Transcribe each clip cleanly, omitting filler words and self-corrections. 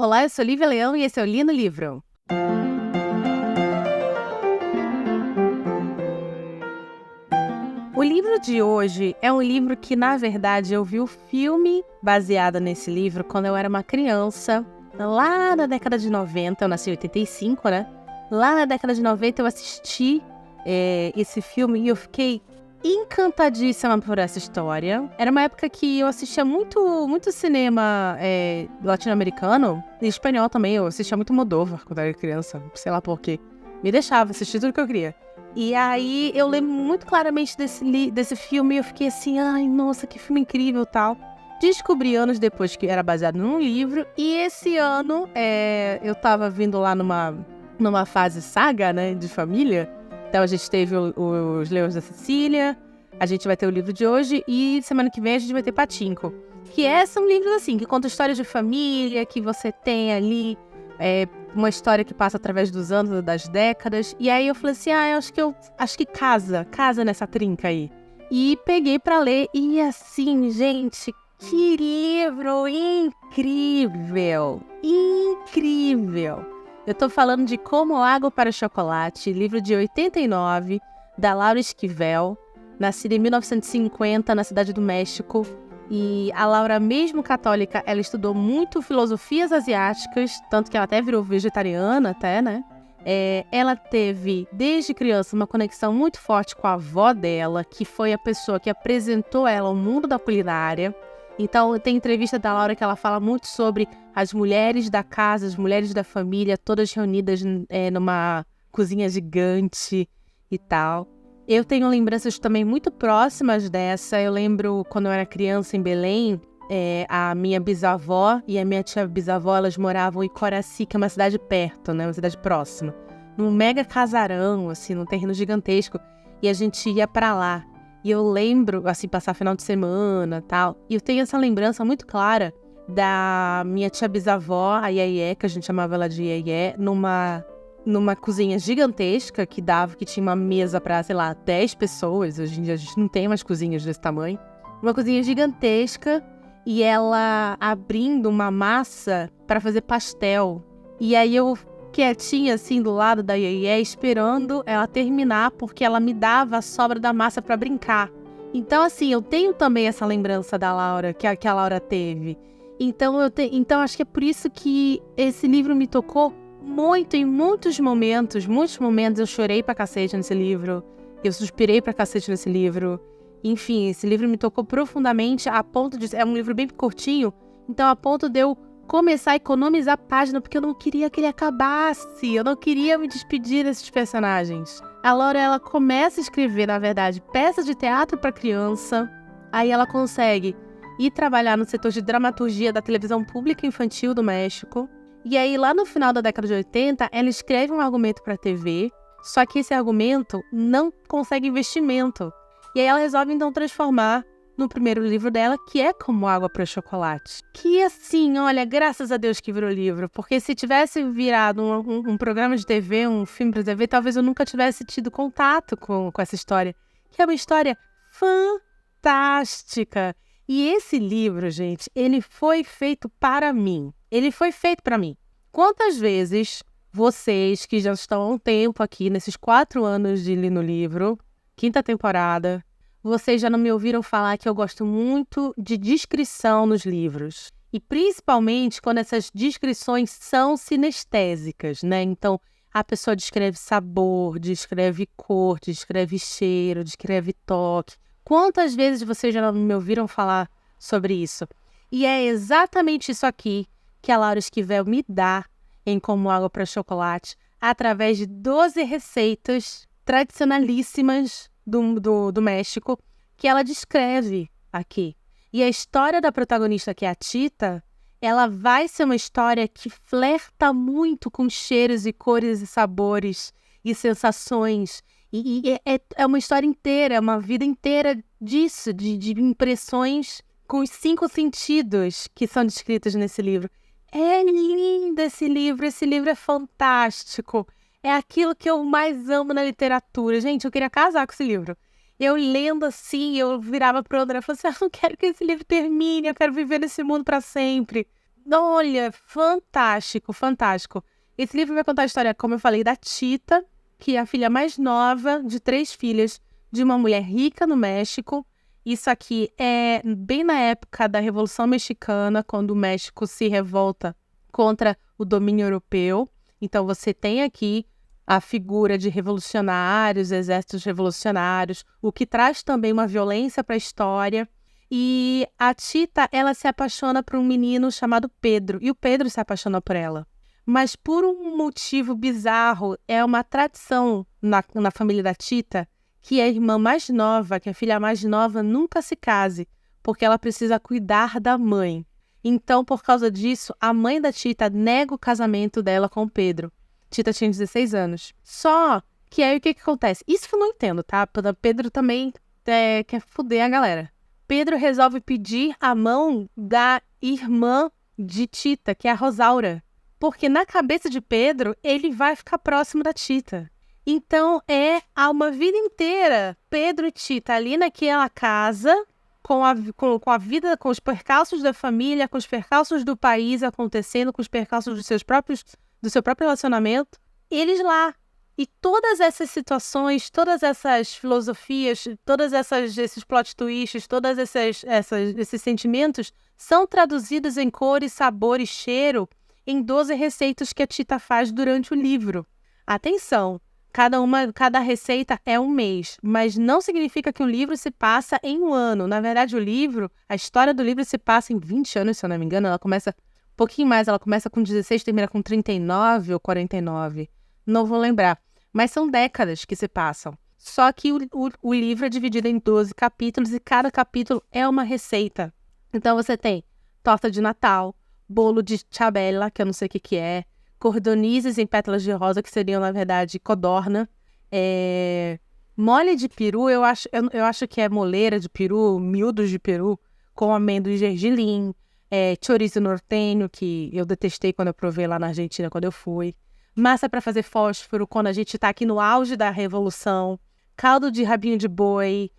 Olá, eu sou Lívia Leão e esse é o Li no Livro. O livro de hoje é um livro que, na verdade, eu vi o filme baseado nesse livro quando eu era uma criança, lá na década de 90, eu nasci em 85, né? Lá na década de 90 eu assisti esse filme e eu fiquei encantadíssima por essa história. Era uma época que eu assistia muito cinema latino-americano e espanhol também. Eu assistia muito Almodóvar quando era criança, sei lá por quê. Me deixava assistir tudo que eu queria. E aí eu lembro muito claramente desse filme e eu fiquei assim, ai, nossa, que filme incrível e tal. Descobri anos depois que era baseado num livro e esse ano eu tava vindo lá numa fase saga, né, de família. Então a gente teve os Leões da Sicília, a gente vai ter o livro de hoje e semana que vem a gente vai ter Pachinko. Que são livros assim, que contam histórias de família, que você tem ali uma história que passa através dos anos, das décadas. E aí eu falei assim, eu acho que casa nessa trinca aí. E peguei pra ler e assim, gente, que livro incrível! Incrível! Eu tô falando de Como Água para Chocolate, livro de 89, da Laura Esquivel, nascida em 1950 na cidade do México. E a Laura, mesmo católica, ela estudou muito filosofias asiáticas, tanto que ela até virou vegetariana, né? Ela teve, desde criança, uma conexão muito forte com a avó dela, que foi a pessoa que apresentou ela ao mundo da culinária. Então, tem entrevista da Laura que ela fala muito sobre as mulheres da casa, as mulheres da família, todas reunidas numa cozinha gigante e tal. Eu tenho lembranças também muito próximas dessa. Eu lembro quando eu era criança em Belém, a minha bisavó e a minha tia bisavó, elas moravam em Coraci, que é uma cidade perto, né? Uma cidade próxima. Num mega casarão, assim, num terreno gigantesco. E a gente ia pra lá. E eu lembro, assim, passar final de semana e tal. E eu tenho essa lembrança muito clara da minha tia bisavó, a Iaié, que a gente chamava ela de Iaié, numa cozinha gigantesca que tinha uma mesa para, sei lá, 10 pessoas. Hoje em dia a gente não tem mais cozinhas desse tamanho. Uma cozinha gigantesca e ela abrindo uma massa para fazer pastel. E aí eu quietinha assim do lado da Iaié, esperando ela terminar, porque ela me dava a sobra da massa para brincar. Então assim, eu tenho também essa lembrança da Laura, que a Laura teve. Então acho que é por isso que esse livro me tocou muito em muitos momentos eu chorei pra cacete nesse livro, eu suspirei pra cacete nesse livro. Enfim, esse livro me tocou profundamente a ponto de... É um livro bem curtinho, então a ponto de eu começar a economizar página, porque eu não queria que ele acabasse, eu não queria me despedir desses personagens. A Laura, ela começa a escrever, na verdade, peças de teatro pra criança, aí ela consegue ir trabalhar no setor de dramaturgia da televisão pública infantil do México. E aí, lá no final da década de 80, ela escreve um argumento para a TV, só que esse argumento não consegue investimento. E aí ela resolve, então, transformar no primeiro livro dela, que é Como Água para Chocolate. Que, assim, olha, graças a Deus que virou livro, porque se tivesse virado um programa de TV, um filme para TV, talvez eu nunca tivesse tido contato com essa história, que é uma história fantástica. E esse livro, gente, ele foi feito para mim. Ele foi feito para mim. Quantas vezes vocês, que já estão há um tempo aqui, nesses 4 anos de Li no Livro, 5ª temporada, vocês já não me ouviram falar que eu gosto muito de descrição nos livros. E principalmente quando essas descrições são sinestésicas, né? Então, a pessoa descreve sabor, descreve cor, descreve cheiro, descreve toque. Quantas vezes vocês já não me ouviram falar sobre isso? E é exatamente isso aqui que a Laura Esquivel me dá em Como Água para Chocolate, através de 12 receitas tradicionalíssimas do México, que ela descreve aqui. E a história da protagonista, que é a Tita, ela vai ser uma história que flerta muito com cheiros e cores e sabores e sensações. E é uma história inteira, é uma vida inteira disso, de impressões com os 5 sentidos que são descritos nesse livro. É lindo esse livro é fantástico. É aquilo que eu mais amo na literatura. Gente, eu queria casar com esse livro. Eu lendo assim, eu virava pro André e falava assim, eu não quero que esse livro termine, eu quero viver nesse mundo para sempre. Olha, fantástico, fantástico. Esse livro vai contar a história, como eu falei, da Tita, que é a filha mais nova de 3 filhas de uma mulher rica no México. Isso aqui é bem na época da Revolução Mexicana, quando o México se revolta contra o domínio europeu. Então, você tem aqui a figura de revolucionários, exércitos revolucionários, o que traz também uma violência para a história. E a Tita, ela se apaixona por um menino chamado Pedro, e o Pedro se apaixona por ela. Mas por um motivo bizarro, é uma tradição na família da Tita que a irmã mais nova, que a filha mais nova, nunca se case, porque ela precisa cuidar da mãe. Então, por causa disso, a mãe da Tita nega o casamento dela com o Pedro. Tita tinha 16 anos. Só que aí o que acontece? Isso que eu não entendo, tá? Pedro também quer foder a galera. Pedro resolve pedir a mão da irmã de Tita, que é a Rosaura. Porque na cabeça de Pedro, ele vai ficar próximo da Tita. Então, há uma vida inteira, Pedro e Tita ali naquela casa, com a vida, com os percalços da família, com os percalços do país acontecendo, com os percalços do seu próprio relacionamento, eles lá. E todas essas situações, todas essas filosofias, esses plot twists, todos esses sentimentos são traduzidos em cores, sabor e cheiro em 12 receitas que a Tita faz durante o livro. Atenção! Cada receita é um mês, mas não significa que um livro se passa em um ano. Na verdade, a história do livro se passa em 20 anos, se eu não me engano. Ela começa um pouquinho mais, ela começa com 16, termina com 39 ou 49. Não vou lembrar. Mas são décadas que se passam. Só que o livro é dividido em 12 capítulos e cada capítulo é uma receita. Então você tem torta de Natal, bolo de chabela, que eu não sei o que é, cordonizes em pétalas de rosa, que seriam, na verdade, codorna. Mole de peru, eu acho que é moleira de peru, miúdos de peru, com amêndoa e gergelim. Chorizo nortenho, que eu detestei quando eu provei lá na Argentina, quando eu fui. Massa para fazer fósforo, quando a gente está aqui no auge da Revolução. Caldo de rabinho de boi,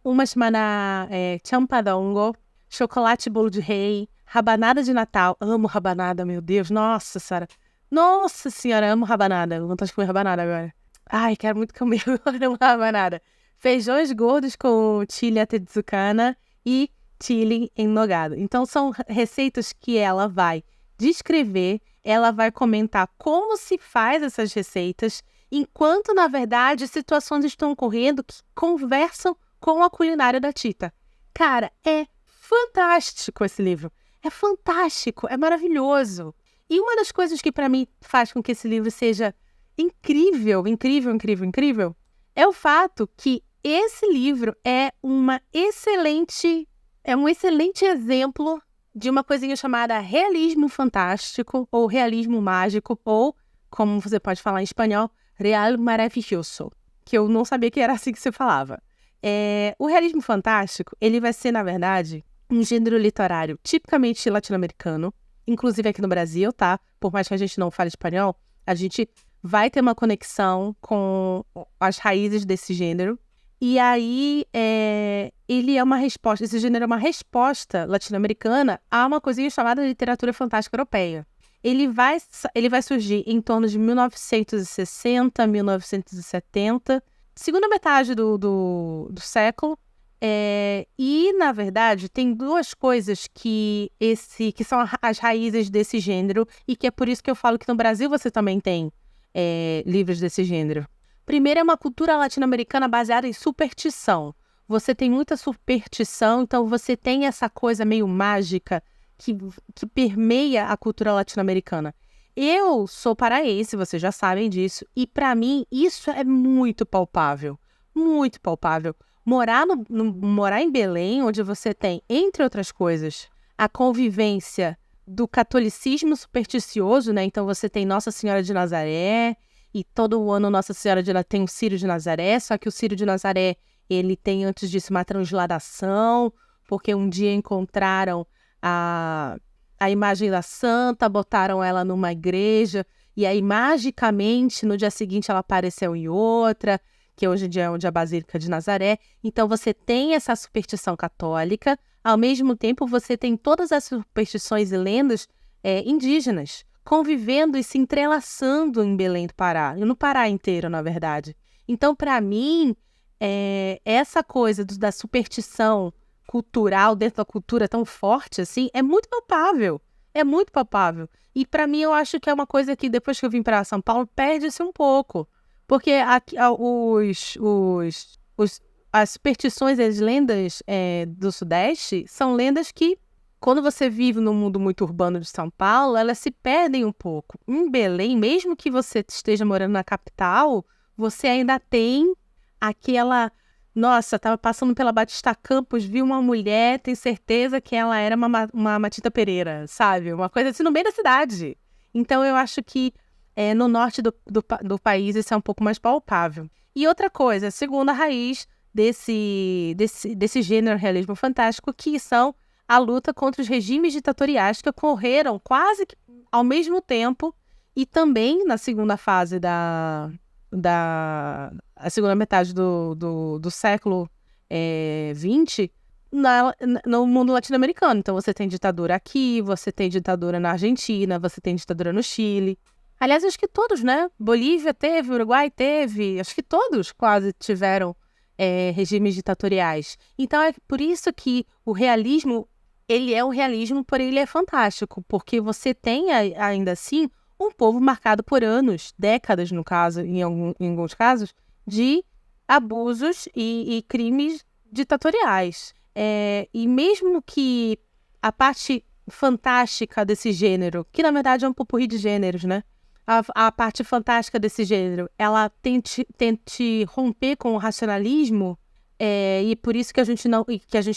uma semana champadongo, chocolate bolo de rei, rabanada de Natal. Amo rabanada, meu Deus, nossa senhora. Nossa senhora, amo rabanada. Vou vontade de comer rabanada agora. Ai, quero muito comer agora uma rabanada. Feijões gordos com chile atezzucana e chile em nogado. Então, são receitas que ela vai descrever, ela vai comentar como se faz essas receitas, enquanto, na verdade, situações estão ocorrendo que conversam com a culinária da Tita. Cara, é fantástico esse livro. É fantástico, é maravilhoso. E uma das coisas que para mim faz com que esse livro seja incrível, incrível, incrível, incrível, é o fato que esse livro é um excelente exemplo de uma coisinha chamada realismo fantástico, ou realismo mágico, ou, como você pode falar em espanhol, real maravilhoso, que eu não sabia que era assim que se falava. O realismo fantástico, ele vai ser, na verdade, um gênero literário tipicamente latino-americano, inclusive aqui no Brasil, tá? Por mais que a gente não fale espanhol, a gente vai ter uma conexão com as raízes desse gênero. E aí, ele é uma resposta, esse gênero é uma resposta latino-americana a uma coisinha chamada literatura fantástica europeia. Ele vai surgir em torno de 1960, 1970, segunda metade do século. E, na verdade, tem duas coisas que são as raízes desse gênero, e que é por isso que eu falo que no Brasil você também tem livros desse gênero. Primeiro, é uma cultura latino-americana baseada em superstição. Você tem muita superstição, então você tem essa coisa meio mágica que permeia a cultura latino-americana. Eu sou paraense, vocês já sabem disso, e para mim isso é muito palpável. Muito palpável. Morar em Belém, onde você tem, entre outras coisas, a convivência do catolicismo supersticioso, né? Então você tem Nossa Senhora de Nazaré, e todo ano Nossa Senhora tem o Círio de Nazaré, só que o Círio de Nazaré, ele tem antes disso uma transladação, porque um dia encontraram a imagem da santa, botaram ela numa igreja, e aí magicamente no dia seguinte ela apareceu em outra, que hoje em dia é onde é a Basílica de Nazaré. Então você tem essa superstição católica, ao mesmo tempo você tem todas as superstições e lendas indígenas, convivendo e se entrelaçando em Belém do Pará, e no Pará inteiro, na verdade. Então, para mim, essa coisa da superstição cultural dentro da cultura tão forte assim, é muito palpável. É muito palpável. E para mim, eu acho que é uma coisa que depois que eu vim para São Paulo, perde-se um pouco. Porque as superstições e as lendas do Sudeste são lendas que, quando você vive no mundo muito urbano de São Paulo, elas se perdem um pouco. Em Belém, mesmo que você esteja morando na capital, você ainda tem aquela... Nossa, tava passando pela Batista Campos, vi uma mulher, tenho certeza que ela era uma Matita Pereira, sabe? Uma coisa assim no meio da cidade. Então, eu acho que no norte do país isso é um pouco mais palpável. E outra coisa, a segunda raiz desse gênero realismo fantástico, que são a luta contra os regimes ditatoriais que ocorreram quase que ao mesmo tempo e também na segunda fase a segunda metade do século XX no mundo latino-americano. Então, você tem ditadura aqui, você tem ditadura na Argentina, você tem ditadura no Chile. Aliás, acho que todos, né? Bolívia teve, Uruguai teve, acho que todos quase tiveram regimes ditatoriais. Então, é por isso que o realismo, ele é um realismo, porém ele é fantástico, porque você tem ainda assim um povo marcado por anos, décadas no caso, em alguns casos, de abusos e crimes ditatoriais. E mesmo que a parte fantástica desse gênero, que na verdade é um popurrí de gêneros, né? A parte fantástica desse gênero, ela tente romper com o racionalismo, e por isso que a gente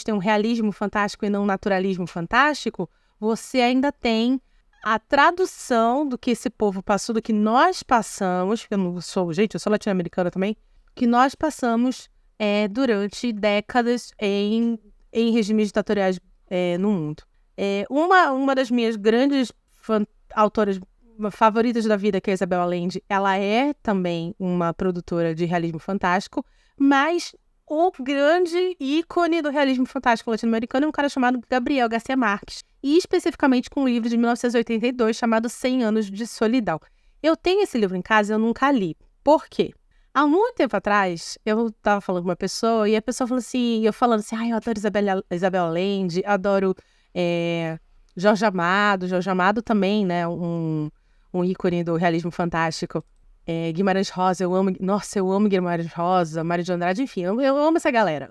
tem um realismo fantástico e não um naturalismo fantástico, você ainda tem a tradução do que esse povo passou, do que nós passamos, eu não sou, eu sou latino-americana também, que nós passamos durante décadas em regimes ditatoriais no mundo. Uma das minhas grandes autoras favoritas da vida, que é a Isabel Allende, ela é também uma produtora de realismo fantástico, mas o grande ícone do realismo fantástico latino-americano é um cara chamado Gabriel Garcia Marques, e especificamente com um livro de 1982 chamado 100 Anos de Solidão. Eu tenho esse livro em casa e eu nunca li. Por quê? Há muito tempo atrás, eu estava falando com uma pessoa e a pessoa falou assim, eu falando assim, eu adoro Isabel Allende, adoro Jorge Amado também, né, um ícone do realismo fantástico. Guimarães Rosa, eu amo Guimarães Rosa, Mário de Andrade, enfim, eu amo essa galera,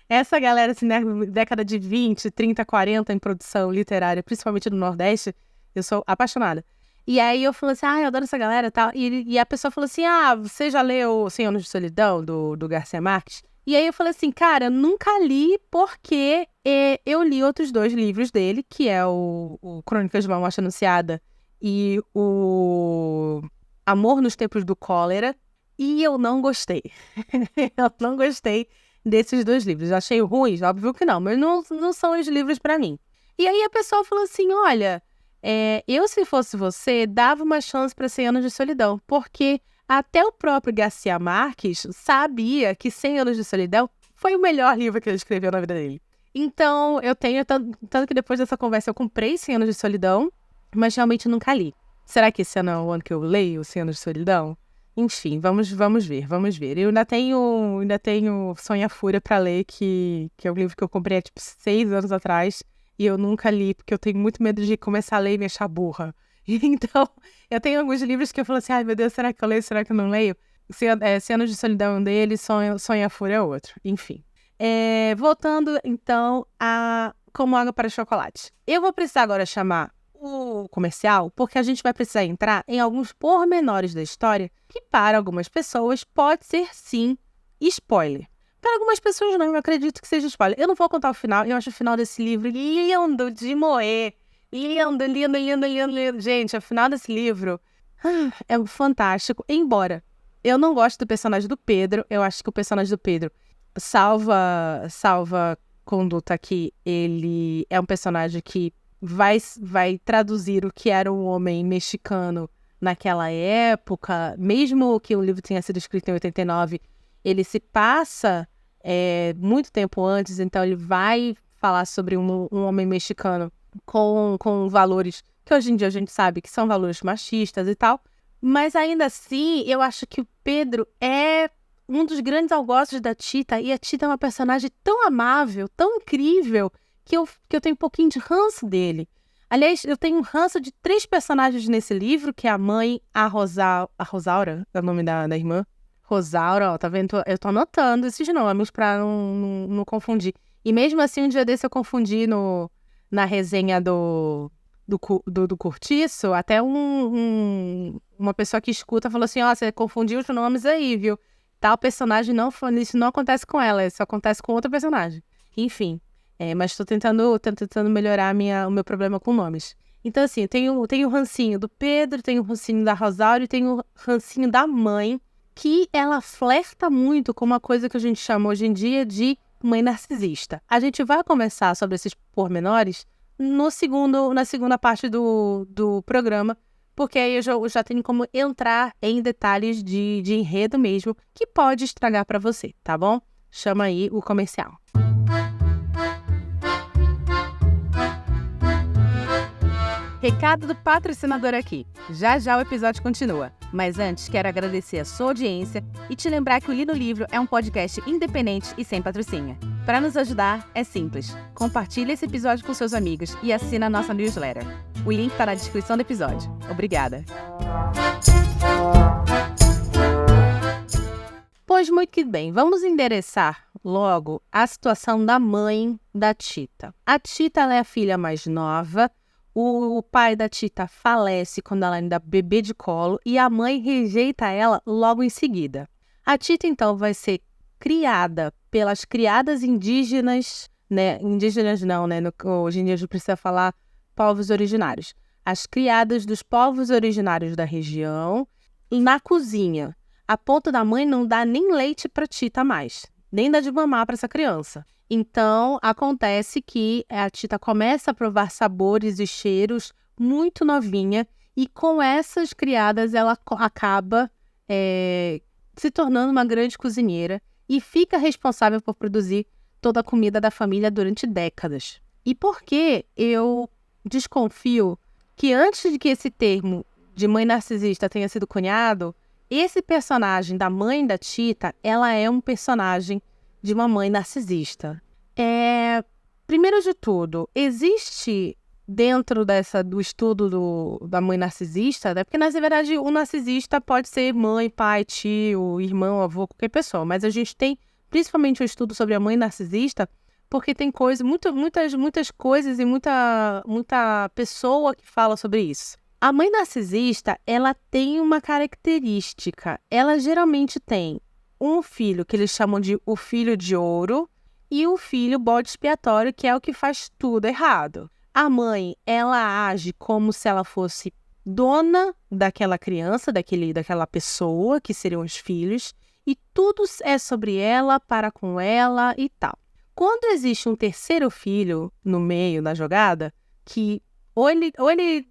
Essa galera, assim, né, década de 20, 30, 40 em produção literária, principalmente no Nordeste, eu sou apaixonada. E aí eu falei assim, eu adoro essa galera e tal, e a pessoa falou assim, você já leu 100 Anos de Solidão, do Garcia Marques? E aí eu falei assim, cara, eu nunca li porque eu li outros 2 livros dele, que é o Crônicas de uma Morte Anunciada e o Amor nos Tempos do Cólera, e eu não gostei. Eu não gostei desses 2 livros. Eu achei ruins? Óbvio que não, mas não são os livros para mim. E aí a pessoa falou assim, olha, eu se fosse você, dava uma chance para 100 Anos de Solidão, porque até o próprio Garcia Marques sabia que 100 Anos de Solidão foi o melhor livro que ele escreveu na vida dele. Então, eu tenho, tanto que depois dessa conversa eu comprei 100 Anos de Solidão, mas realmente nunca li. Será que esse ano é o ano que eu leio 100 Anos de Solidão? Enfim, vamos ver. Eu ainda tenho Sonho e a Fúria para ler, que é um livro que eu comprei há, 6 anos atrás, e eu nunca li, porque eu tenho muito medo de começar a ler e me achar burra. Então, eu tenho alguns livros que eu falo assim, meu Deus, será que eu leio, será que eu não leio? 100 Anos de Solidão é um deles, Sonho e a Fúria é outro. Enfim. Voltando, então, a Como Água para Chocolate. Eu vou precisar agora chamar o comercial, porque a gente vai precisar entrar em alguns pormenores da história que, para algumas pessoas, pode ser, sim, spoiler. Para algumas pessoas, não, eu acredito que seja spoiler. Eu não vou contar o final, eu acho o final desse livro lindo de moer. Lindo. Gente, o final desse livro é fantástico, embora eu não goste do personagem do Pedro, eu acho que o personagem do Pedro salva conduta aqui. Ele é um personagem que vai traduzir o que era um homem mexicano naquela época, mesmo que o livro tenha sido escrito em 89, ele se passa muito tempo antes, então ele vai falar sobre um homem mexicano com valores que hoje em dia a gente sabe que são valores machistas e tal, mas ainda assim, eu acho que o Pedro é um dos grandes algozes da Tita, e a Tita é uma personagem tão amável, tão incrível, que eu tenho um pouquinho de ranço dele. Aliás, eu tenho um ranço de 3 personagens nesse livro, que é a mãe, a Rosaura, é o nome da irmã. Rosaura, ó, tá vendo? Eu tô anotando esses nomes pra não confundir. E mesmo assim, um dia desse eu confundi na resenha do Cortiço, até uma pessoa que escuta falou assim, ó, você confundiu os nomes aí, viu? Tal personagem isso não acontece com ela, isso acontece com outra personagem. Enfim, mas tô tentando melhorar o meu problema com nomes. Então, assim, eu tenho o rancinho do Pedro, tenho o rancinho da Rosário e tenho o rancinho da mãe, que ela flerta muito com uma coisa que a gente chama hoje em dia de mãe narcisista. A gente vai conversar sobre esses pormenores na segunda parte do programa, porque aí eu já tenho como entrar em detalhes de enredo mesmo, que pode estragar para você, tá bom? Chama aí o comercial. Recado do patrocinador aqui. Já já o episódio continua. Mas antes, quero agradecer a sua audiência e te lembrar que o Li no Livro é um podcast independente e sem patrocínio. Para nos ajudar, é simples. Compartilhe esse episódio com seus amigos e assina a nossa newsletter. O link está na descrição do episódio. Obrigada. Pois muito que bem, vamos endereçar logo a situação da mãe da Tita. A Tita, ela é a filha mais nova. O pai da Tita falece quando ela ainda é bebê de colo e a mãe rejeita ela logo em seguida. A Tita, então, vai ser criada pelas criadas indígenas, né? Indígenas não, né? Hoje em dia a gente precisa falar povos originários. As criadas dos povos originários da região na cozinha, a ponto da mãe não dar nem leite para Tita mais, nem dar de mamar para essa criança. Então, acontece que a Tita começa a provar sabores e cheiros muito novinha e com essas criadas ela acaba se tornando uma grande cozinheira e fica responsável por produzir toda a comida da família durante décadas. E por que eu desconfio que antes de que esse termo de mãe narcisista tenha sido cunhado, esse personagem da mãe da Tita, ela é um personagem de uma mãe narcisista. Primeiro de tudo, existe dentro do estudo da mãe narcisista, né? Porque na verdade o narcisista pode ser mãe, pai, tio, irmão, avô, qualquer pessoa, mas a gente tem principalmente um estudo sobre a mãe narcisista porque tem muitas coisas e muita pessoa que fala sobre isso. A mãe narcisista, ela tem uma característica, ela geralmente tem um filho que eles chamam de o filho de ouro e o filho bode expiatório, que é o que faz tudo errado. A mãe, ela age como se ela fosse dona daquela criança, daquela pessoa, que seriam os filhos, e tudo é sobre ela, para com ela e tal. Quando existe um terceiro filho no meio da jogada, que ou ele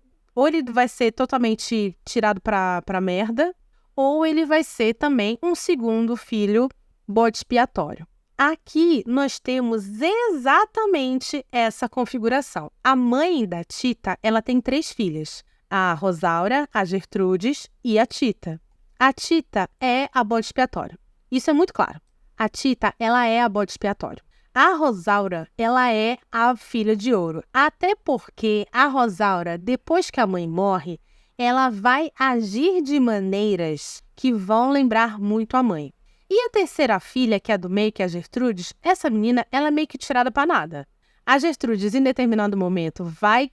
vai ser totalmente tirado pra merda, ou ele vai ser também um segundo filho bode expiatório. Aqui nós temos exatamente essa configuração. A mãe da Tita, ela tem 3 filhas. A Rosaura, a Gertrudes e a Tita. A Tita é a bode expiatório. Isso é muito claro. A Tita, ela é a bode expiatório. A Rosaura, ela é a filha de ouro. Até porque a Rosaura, depois que a mãe morre, ela vai agir de maneiras que vão lembrar muito a mãe. E a terceira filha, que é a do meio, que é a Gertrudes, essa menina, ela é meio que tirada para nada. A Gertrudes, em determinado momento, vai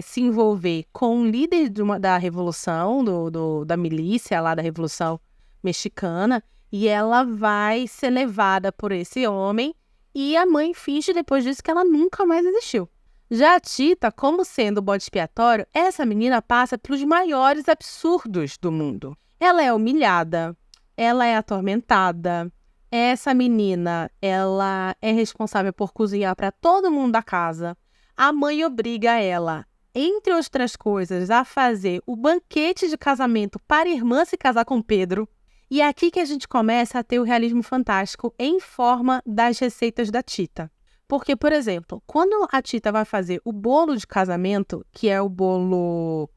se envolver com um líder da revolução, da milícia lá da Revolução Mexicana, e ela vai ser levada por esse homem, e a mãe finge depois disso que ela nunca mais existiu. Já a Tita, como sendo o bode expiatório, essa menina passa pelos maiores absurdos do mundo. Ela é humilhada, ela é atormentada. Essa menina, ela é responsável por cozinhar para todo mundo da casa. A mãe obriga ela, entre outras coisas, a fazer o banquete de casamento para a irmã se casar com Pedro. E é aqui que a gente começa a ter o realismo fantástico em forma das receitas da Tita. Porque, por exemplo, quando a Tita vai fazer o bolo de casamento, que é o bolo...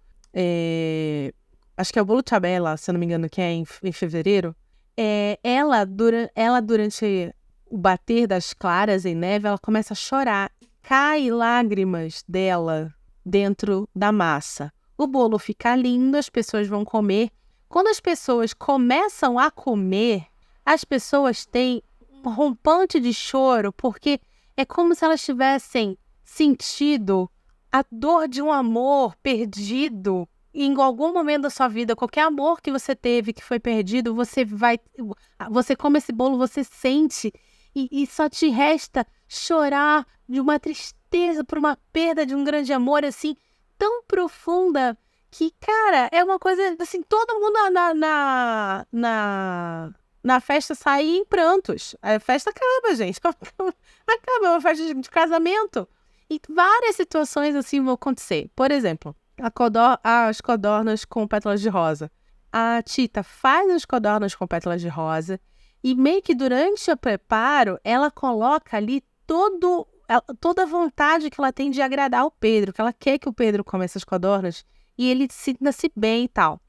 acho que é o bolo Chabela, se eu não me engano, que é em fevereiro. Ela, durante o bater das claras em neve, ela começa a chorar. Cai lágrimas dela dentro da massa. O bolo fica lindo, as pessoas vão comer. Quando as pessoas começam a comer, as pessoas têm um rompante de choro, porque é como se elas tivessem sentido a dor de um amor perdido em algum momento da sua vida. Qualquer amor que você teve, que foi perdido, você come esse bolo, você sente, e só te resta chorar de uma tristeza por uma perda de um grande amor, assim, tão profunda, que, cara, é uma coisa, assim, todo mundo na festa sai em prantos. A festa acaba, gente. Acaba, é uma festa de casamento. E várias situações assim vão acontecer. Por exemplo, as codornas com pétalas de rosa. A Tita faz as codornas com pétalas de rosa e meio que durante o preparo, ela coloca ali toda a vontade que ela tem de agradar o Pedro, que ela quer que o Pedro coma essas codornas e ele sinta-se bem e tal.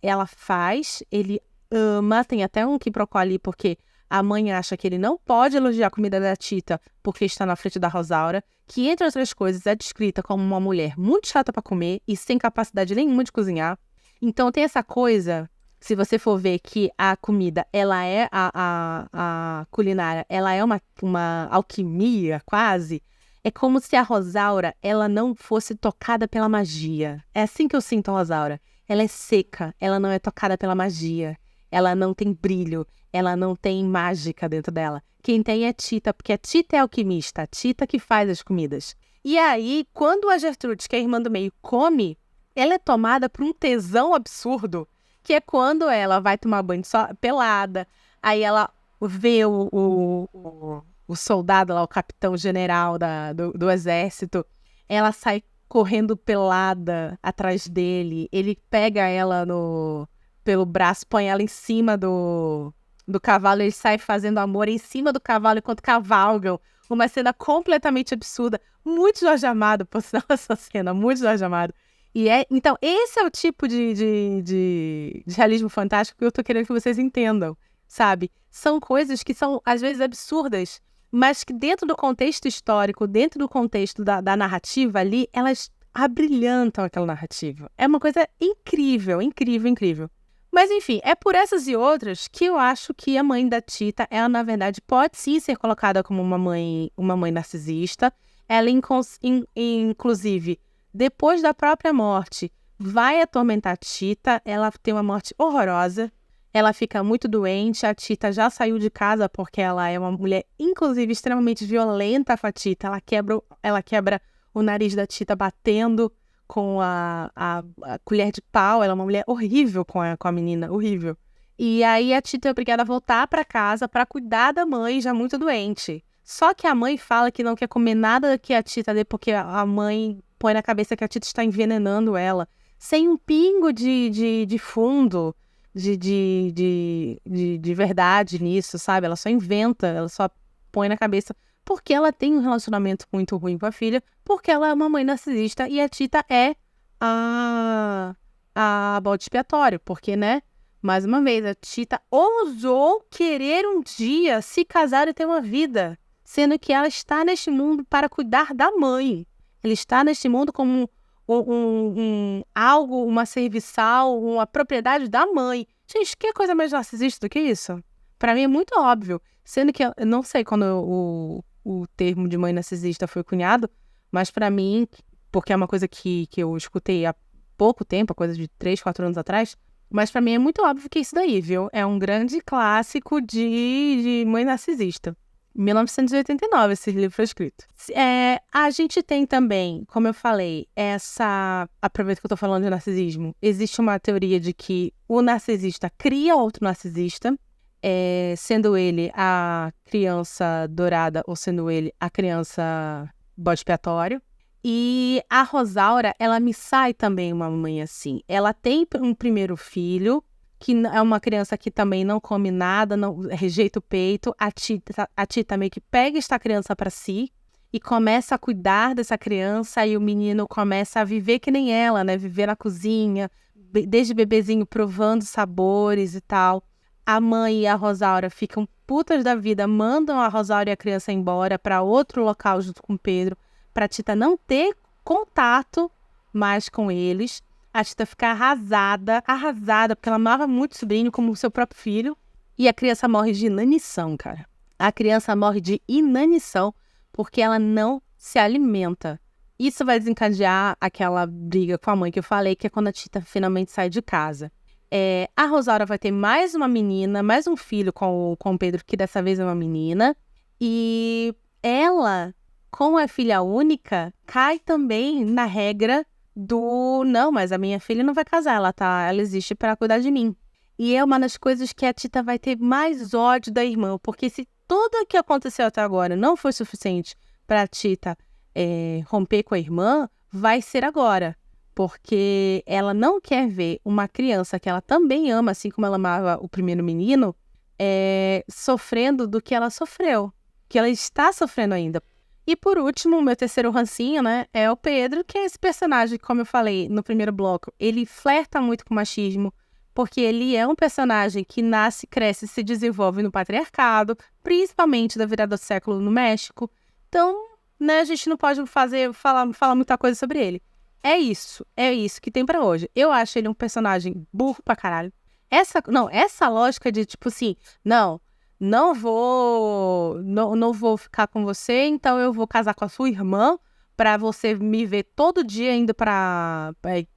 Ela faz, ele ama, tem até um quiprocó ali, porque a mãe acha que ele não pode elogiar a comida da Tita porque está na frente da Rosaura, que, entre outras coisas, é descrita como uma mulher muito chata para comer e sem capacidade nenhuma de cozinhar. Então tem essa coisa, se você for ver que a comida, ela é a culinária, ela é uma alquimia quase, é como se a Rosaura, ela não fosse tocada pela magia. É assim que eu sinto a Rosaura. Ela é seca, ela não é tocada pela magia. Ela não tem brilho, ela não tem mágica dentro dela. Quem tem é Tita, porque a Tita é alquimista, a Tita que faz as comidas. E aí, quando a Gertrude, que é a irmã do meio, come, ela é tomada por um tesão absurdo, que é quando ela vai tomar banho só pelada, aí ela vê o soldado lá, o capitão general do exército, ela sai correndo pelada atrás dele, ele pega ela pelo braço, põe ela em cima do cavalo, ele sai fazendo amor em cima do cavalo enquanto cavalgam. Uma cena completamente absurda. Muito Jorge Amado, por sinal, essa cena, muito Jorge Amado. Então, esse é o tipo de realismo fantástico que eu tô querendo que vocês entendam, sabe? São coisas que são, às vezes, absurdas, mas que dentro do contexto histórico, dentro do contexto da narrativa ali, elas abrilhantam aquela narrativa. É uma coisa incrível, incrível, incrível. Mas, enfim, é por essas e outras que eu acho que a mãe da Tita, ela, na verdade, pode sim ser colocada como uma mãe narcisista. Ela, inclusive, depois da própria morte, vai atormentar a Tita. Ela tem uma morte horrorosa. Ela fica muito doente. A Tita já saiu de casa porque ela é uma mulher, inclusive, extremamente violenta com a Tita. Ela quebra o nariz da Tita batendo com a colher de pau. Ela é uma mulher horrível com a menina, horrível. E aí a Tita é obrigada a voltar para casa para cuidar da mãe já muito doente. Só que a mãe fala que não quer comer nada que a Tita dê, porque a mãe põe na cabeça que a Tita está envenenando ela, sem um pingo de fundo, de verdade nisso, sabe? Ela só inventa, ela só põe na cabeça porque ela tem um relacionamento muito ruim com a filha, porque ela é uma mãe narcisista e a Tita é a bode expiatório, porque, né? Mais uma vez, a Tita ousou querer um dia se casar e ter uma vida, sendo que ela está neste mundo para cuidar da mãe. Ela está neste mundo como algo, uma serviçal, uma propriedade da mãe. Gente, que coisa mais narcisista do que isso? Para mim é muito óbvio, sendo que eu não sei quando o termo de mãe narcisista foi cunhado, mas para mim, porque é uma coisa que eu escutei há pouco tempo, coisa de 3, 4 anos atrás, mas para mim é muito óbvio que é isso daí, viu? É um grande clássico de mãe narcisista. 1989 esse livro foi escrito. A gente tem também, como eu falei, aproveito que eu tô falando de narcisismo, existe uma teoria de que o narcisista cria outro narcisista, sendo ele a criança dourada ou sendo ele a criança bode expiatório. E a Rosaura, ela me sai também uma mãe assim. Ela tem um primeiro filho que é uma criança que também não come nada, não rejeita o peito. A Tita meio que pega esta criança para si e começa a cuidar dessa criança, e o menino começa a viver que nem ela, né? Viver na cozinha, desde bebezinho, provando sabores e tal. A mãe e a Rosaura ficam putas da vida, mandam a Rosaura e a criança embora para outro local junto com o Pedro, para a Tita não ter contato mais com eles. A Tita fica arrasada, porque ela amava muito o sobrinho como o seu próprio filho. E a criança morre de inanição, cara. A criança morre de inanição porque ela não se alimenta. Isso vai desencadear aquela briga com a mãe que eu falei, que é quando a Tita finalmente sai de casa. A Rosaura vai ter mais uma menina, mais um filho com o Pedro, que dessa vez é uma menina. E ela, como é filha única, cai também na regra do não, mas a minha filha não vai casar, ela existe para cuidar de mim. E é uma das coisas que a Tita vai ter mais ódio da irmã, porque se tudo o que aconteceu até agora não foi suficiente para a Tita romper com a irmã, vai ser agora. Porque ela não quer ver uma criança que ela também ama, assim como ela amava o primeiro menino, sofrendo do que ela sofreu, que ela está sofrendo ainda. E por último, o meu terceiro rancinho, né, é o Pedro, que é esse personagem, como eu falei no primeiro bloco, ele flerta muito com o machismo, porque ele é um personagem que nasce, cresce e se desenvolve no patriarcado, principalmente da virada do século no México. Então, né, a gente não pode falar muita coisa sobre ele. É isso que tem pra hoje. Eu acho ele um personagem burro pra caralho. Essa lógica de tipo assim, não vou ficar com você, então eu vou casar com a sua irmã pra você me ver todo dia indo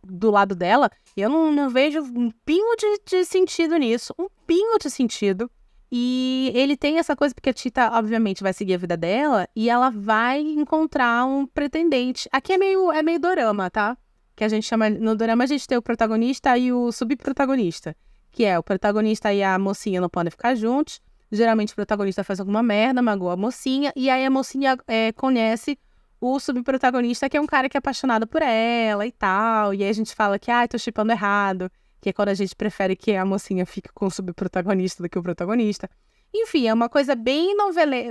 do lado dela. E eu não vejo um pingo de sentido nisso. Um pingo de sentido. E ele tem essa coisa, porque a Tita, obviamente, vai seguir a vida dela e ela vai encontrar um pretendente. Aqui é meio dorama, tá? Que a gente chama... No dorama a gente tem o protagonista e o subprotagonista. Que é o protagonista e a mocinha não podem ficar juntos. Geralmente o protagonista faz alguma merda, magoa a mocinha. E aí a mocinha conhece o subprotagonista, que é um cara que é apaixonado por ela e tal. E aí a gente fala que, tô shippando errado. Que é quando a gente prefere que a mocinha fique com o subprotagonista do que o protagonista. Enfim, é uma coisa bem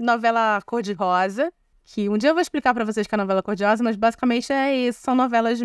novela cor-de-rosa, que um dia eu vou explicar pra vocês que é novela cor-de-rosa, mas basicamente é isso, são novelas,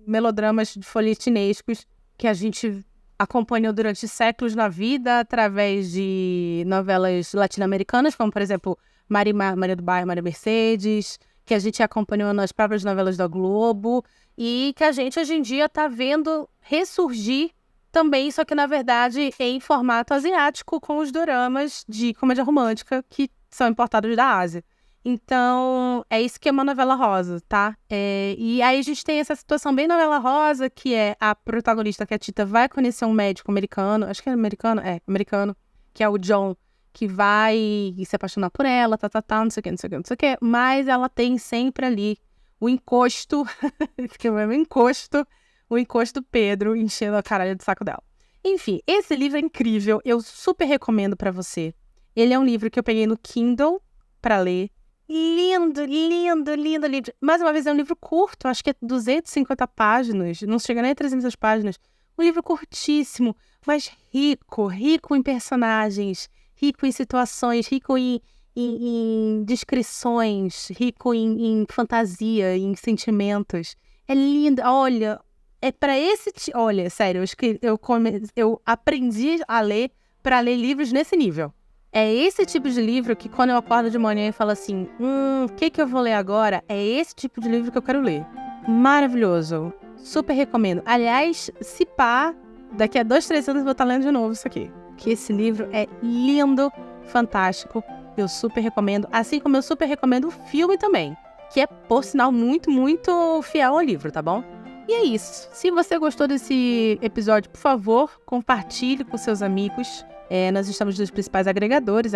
melodramas folhetinescos que a gente acompanhou durante séculos na vida, através de novelas latino-americanas, como, por exemplo, Maria do Bairro, Maria Mercedes, que a gente acompanhou nas próprias novelas da Globo, e que a gente, hoje em dia, tá vendo ressurgir também, só que, na verdade, em formato asiático, com os doramas de comédia romântica que são importados da Ásia. Então, é isso que é uma novela rosa, tá? E aí a gente tem essa situação bem novela rosa, que é a protagonista, que a Tita vai conhecer um médico americano, acho que é americano, americano, que é o John, que vai se apaixonar por ela, não sei o que, mas ela tem sempre ali o encosto, que é o mesmo encosto, o encosto do Pedro enchendo a caralho do saco dela. Enfim, esse livro é incrível, eu super recomendo pra você. Ele é um livro que eu peguei no Kindle pra ler. Lindo, lindo, lindo livro. Mais uma vez, é um livro curto, acho que é 250 páginas, não chega nem a 300 páginas. Um livro curtíssimo, mas rico em personagens, rico em situações, rico em descrições, rico em fantasia, em sentimentos. É lindo, olha... Olha, sério, eu aprendi a ler para ler livros nesse nível. É esse tipo de livro que quando eu acordo de manhã e falo assim, o que eu vou ler agora? É esse tipo de livro que eu quero ler. Maravilhoso. Super recomendo. Aliás, se pá, daqui a 2-3 anos eu vou estar lendo de novo isso aqui. Que esse livro é lindo, fantástico. Eu super recomendo. Assim como eu super recomendo o filme também. Que é, por sinal, muito, muito fiel ao livro, tá bom? E é isso. Se você gostou desse episódio, por favor, compartilhe com seus amigos. Nós estamos nos principais agregadores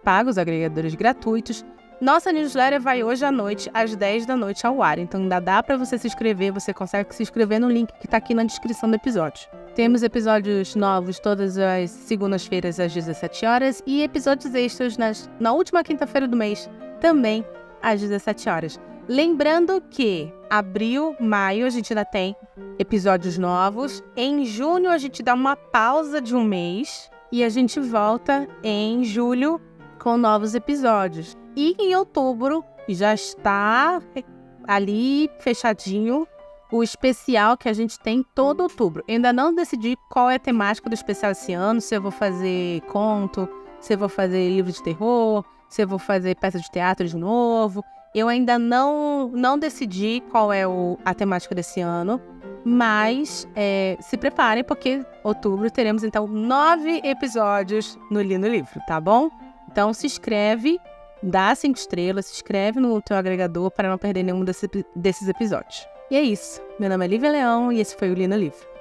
pagos, agregadores gratuitos. Nossa newsletter vai hoje à noite, às 10 da noite ao ar. Então ainda dá para você se inscrever, você consegue se inscrever no link que está aqui na descrição do episódio. Temos episódios novos todas as segundas-feiras às 17 horas e episódios extras na última quinta-feira do mês, também às 17 horas. Lembrando que abril, maio a gente ainda tem episódios novos. Em junho a gente dá uma pausa de um mês e a gente volta em julho com novos episódios. E em outubro já está ali fechadinho o especial que a gente tem todo outubro. Eu ainda não decidi qual é a temática do especial esse ano, se eu vou fazer conto, se eu vou fazer livro de terror, se eu vou fazer peça de teatro de novo. Eu ainda não decidi qual é a temática desse ano, mas se preparem, porque outubro teremos então 9 episódios no Li no Livro, tá bom? Então se inscreve, dá 5 estrelas, se inscreve no teu agregador para não perder nenhum desses episódios. E é isso. Meu nome é Lívia Leão e esse foi o Li no Livro.